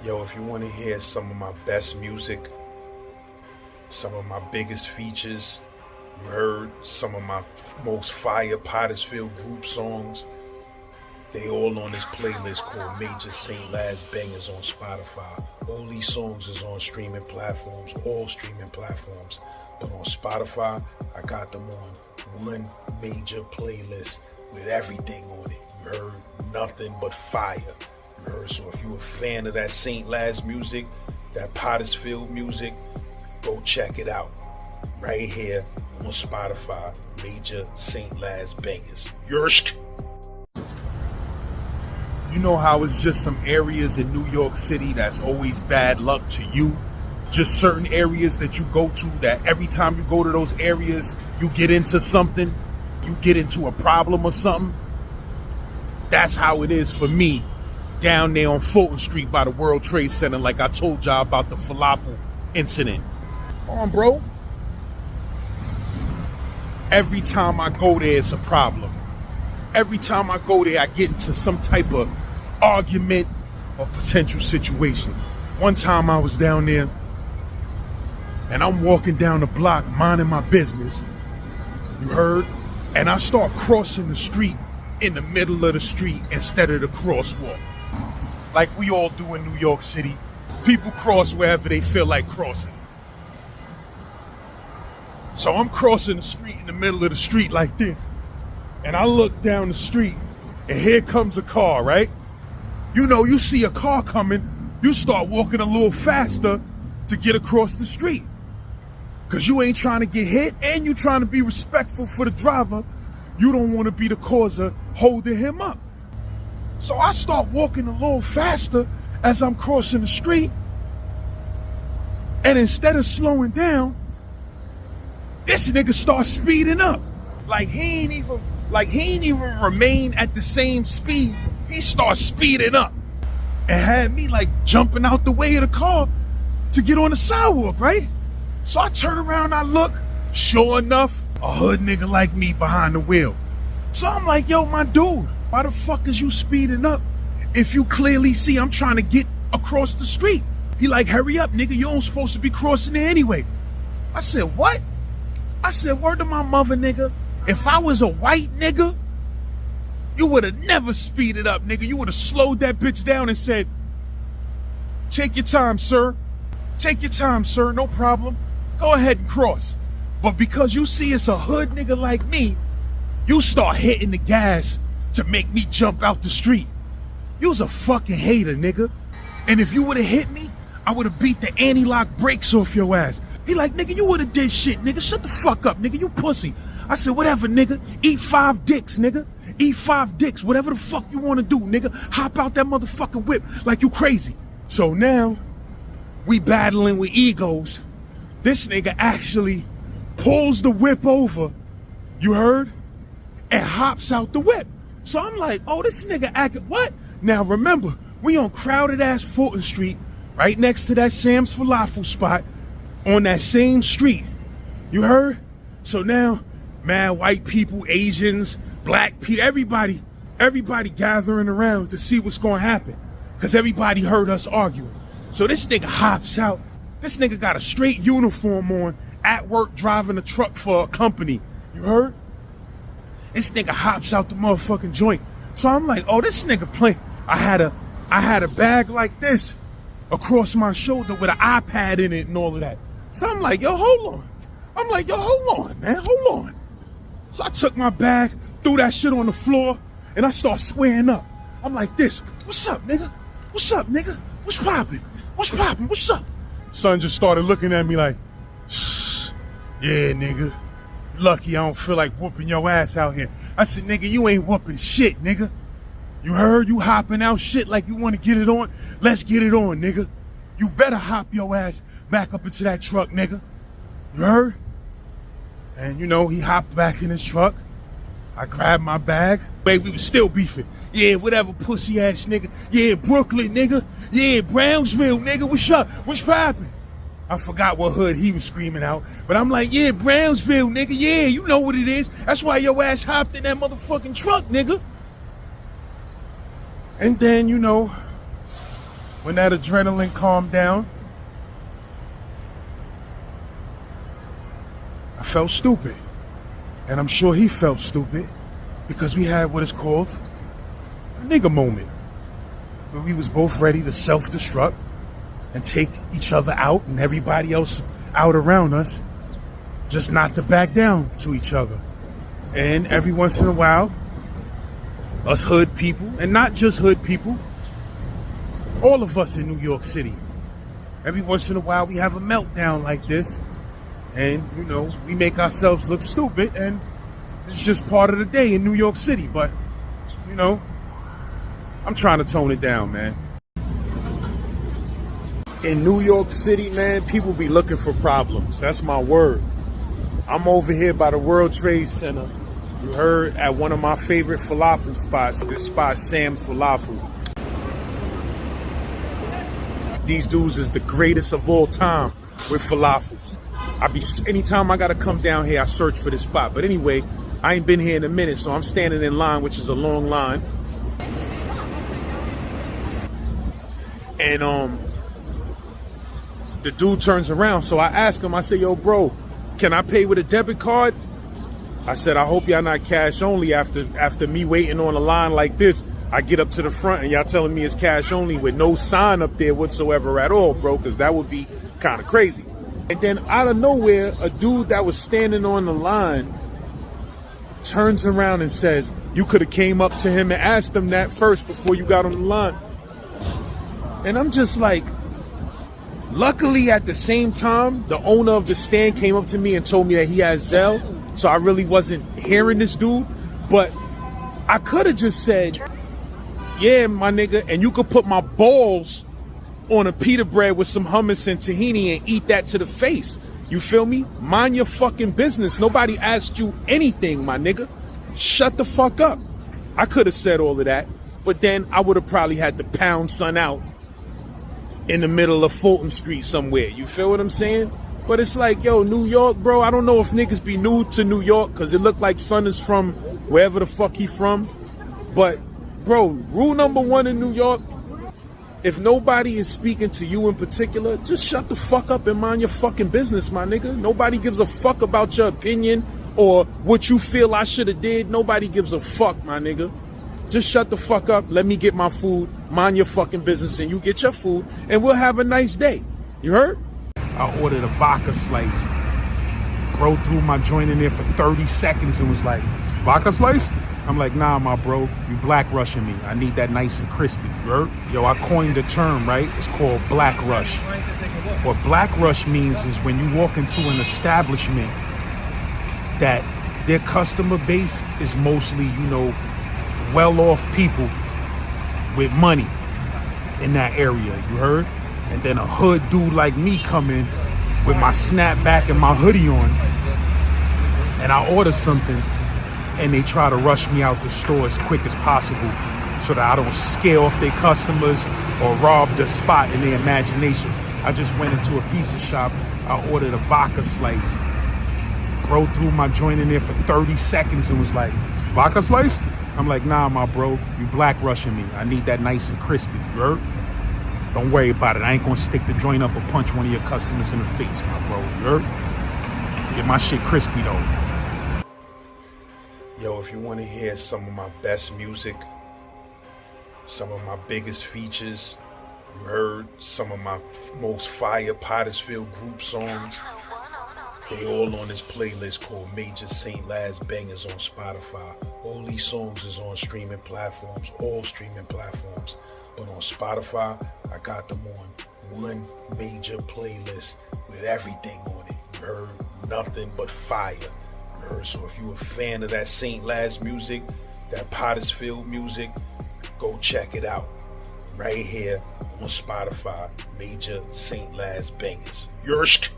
Yo, if you want to hear some of my best music, some of my biggest features, you heard some of my most fire Pottersfield group songs, they all on this playlist called Major St. Laz Bangers on Spotify. All these songs is on streaming platforms, all streaming platforms. But on Spotify, I got them on one major playlist with everything on it. You heard nothing but fire. You heard, so if you're a fan of that St. Laz music, that Pottersfield music, go check it out. Right here on Spotify, Major St. Laz Bangers. Yersk! You know how it's just some areas in New York City that's always bad luck to you? Just certain areas that you go to that every time you go to those areas, you get into something, you get into a problem or something. That's how it is for me down there on Fulton Street by the World Trade Center, like I told y'all about the falafel incident. Come on, bro. Every time I go there, it's a problem. Every time I go there, I get into some type of argument or potential situation. One time I was down there and I'm walking down the block minding my business, you heard? And I start crossing the street in the middle of the street instead of the crosswalk. Like we all do in New York City. People cross wherever they feel like crossing. So I'm crossing the street in the middle of the street like this. And I look down the street and here comes a car, right? You know, you see a car coming, you start walking a little faster to get across the street. Cause you ain't trying to get hit and you trying to be respectful for the driver. You don't want to be the cause of holding him up. So I start walking a little faster as I'm crossing the street. And instead of slowing down, this nigga starts speeding up. Like he ain't even remain at the same speed. He starts speeding up and had me like jumping out the way of the car to get on the sidewalk, right? So I turn around, I look, sure enough, a hood nigga like me behind the wheel. So I'm like, yo, my dude, why the fuck is you speeding up if you clearly see I'm trying to get across the street? He like, hurry up, nigga, you don't supposed to be crossing there anyway. I said, what? I said, word to my mother, nigga, if I was a white nigga, you would have never speeded up, nigga. You would have slowed that bitch down and said, take your time, sir. Take your time, sir, no problem. Go ahead and cross. But because you see it's a hood nigga like me, you start hitting the gas to make me jump out the street. You was a fucking hater, nigga. And if you would have hit me, I would have beat the anti-lock brakes off your ass. He like, nigga, you would have did shit, nigga. Shut the fuck up, nigga. You pussy. I said, whatever, nigga. Eat 5 dicks, nigga. Eat 5 dicks. Whatever the fuck you want to do, nigga. Hop out that motherfucking whip like you crazy. So now, we battling with egos. This nigga actually pulls the whip over, you heard? And hops out the whip. So I'm like, oh, this nigga acting, what? Now remember, we on crowded ass Fulton Street, right next to that Sam's Falafel spot, on that same street. You heard? So now, mad white people, Asians, black people, everybody gathering around to see what's gonna happen. Cause everybody heard us arguing. So this nigga hops out. This nigga got a straight uniform on, at work driving a truck for a company. You heard? This nigga hops out the motherfucking joint. So I'm like, oh, this nigga play. I had a bag like this across my shoulder with an iPad in it and all of that. So I'm like, yo, hold on. I'm like, yo, hold on, man, hold on. So I took my bag, threw that shit on the floor, and I start squaring up. I'm like this, what's up, nigga? What's up, nigga? What's poppin'? What's poppin'? What's up? Son just started looking at me like, yeah, nigga. Lucky I don't feel like whooping your ass out here. I said, nigga, you ain't whooping shit, nigga. You heard? You hopping out shit like you want to get it on? Let's get it on, nigga. You better hop your ass back up into that truck, nigga. You heard? And you know, he hopped back in his truck. I grabbed my bag. Baby, we was still beefing. Yeah, whatever, pussy ass nigga. Yeah, Brooklyn, nigga. Yeah, Brownsville, nigga. What's up? What's poppin'? I forgot what hood he was screaming out. But I'm like, yeah, Brownsville, nigga. Yeah, you know what it is. That's why your ass hopped in that motherfucking truck, nigga. And then, you know, when that adrenaline calmed down, I felt stupid. And I'm sure he felt stupid because we had what is called a nigga moment, where we was both ready to self-destruct and take each other out and everybody else out around us, just not to back down to each other. And every once in a while, us hood people, and not just hood people, all of us in New York City, every once in a while we have a meltdown like this, and you know, we make ourselves look stupid, and it's just part of the day in New York City. But you know, I'm trying to tone it down, man. In New York City, man, people be looking for problems. That's my word. I'm over here by the World Trade Center. You heard, at one of my favorite falafel spots. This spot, Sam's Falafel. These dudes is the greatest of all time with falafels. Anytime I gotta come down here, I search for this spot. But anyway, I ain't been here in a minute, so I'm standing in line, which is a long line. And the dude turns around, so I ask him, I say, yo, bro, can I pay with a debit card? I said, I hope y'all not cash only. After me waiting on a line like this, I get up to the front and y'all telling me it's cash only with no sign up there whatsoever at all, bro, because that would be kind of crazy. And then out of nowhere, a dude that was standing on the line turns around and says, you could have came up to him and asked him that first before you got on the line. And I'm just like, luckily at the same time, the owner of the stand came up to me and told me that he has Zelle. So I really wasn't hearing this dude, but I could have just said, yeah, my nigga, and you could put my balls on a pita bread with some hummus and tahini and eat that to the face. You feel me? Mind your fucking business. Nobody asked you anything, my nigga. Shut the fuck up. I could have said all of that, but then I would have probably had to pound son out in the middle of Fulton Street somewhere. You feel what I'm saying? But it's like, yo, New York, bro, I don't know if niggas be new to New York because it looked like son is from wherever the fuck he from. But, bro, rule number one in New York, if nobody is speaking to you in particular, just shut the fuck up and mind your fucking business, my nigga. Nobody gives a fuck about your opinion or what you feel I should have did. Nobody gives a fuck, my nigga. Just shut the fuck up, let me get my food, mind your fucking business, and you get your food, and we'll have a nice day. You heard? I ordered a vodka slice. Bro threw my joint in there for 30 seconds and was like, vodka slice? I'm like, nah, my bro, you black rushing me. I need that nice and crispy, you heard? Yo, I coined the term, right? It's called black rush. What black rush means is when you walk into an establishment that their customer base is mostly, you know, well-off people with money in that area, you heard? And then a hood dude like me come in with my snapback and my hoodie on, and I order something, and they try to rush me out the store as quick as possible so that I don't scare off their customers or rob the spot in their imagination. I just went into a pizza shop, I ordered a vodka slice. Bro threw my joint in there for 30 seconds and was like, vodka slice? I'm like, nah, my bro, you black rushing me. I need that nice and crispy, you heard? Don't worry about it. I ain't gonna stick the joint up or punch one of your customers in the face, my bro, you heard? Get my shit crispy, though. Yo, if you want to hear some of my best music, some of my biggest features, you heard some of my most fire Pottersfield group songs, they all on this playlist called Major St. Laz Bangers on Spotify. All these songs is on streaming platforms, all streaming platforms. But on Spotify, I got them on one major playlist with everything on it. You heard? Nothing but fire. You heard? So if you a fan of that St. Laz music, that Pottersfield music, go check it out. Right here on Spotify, Major St. Laz Bangers. Yersk!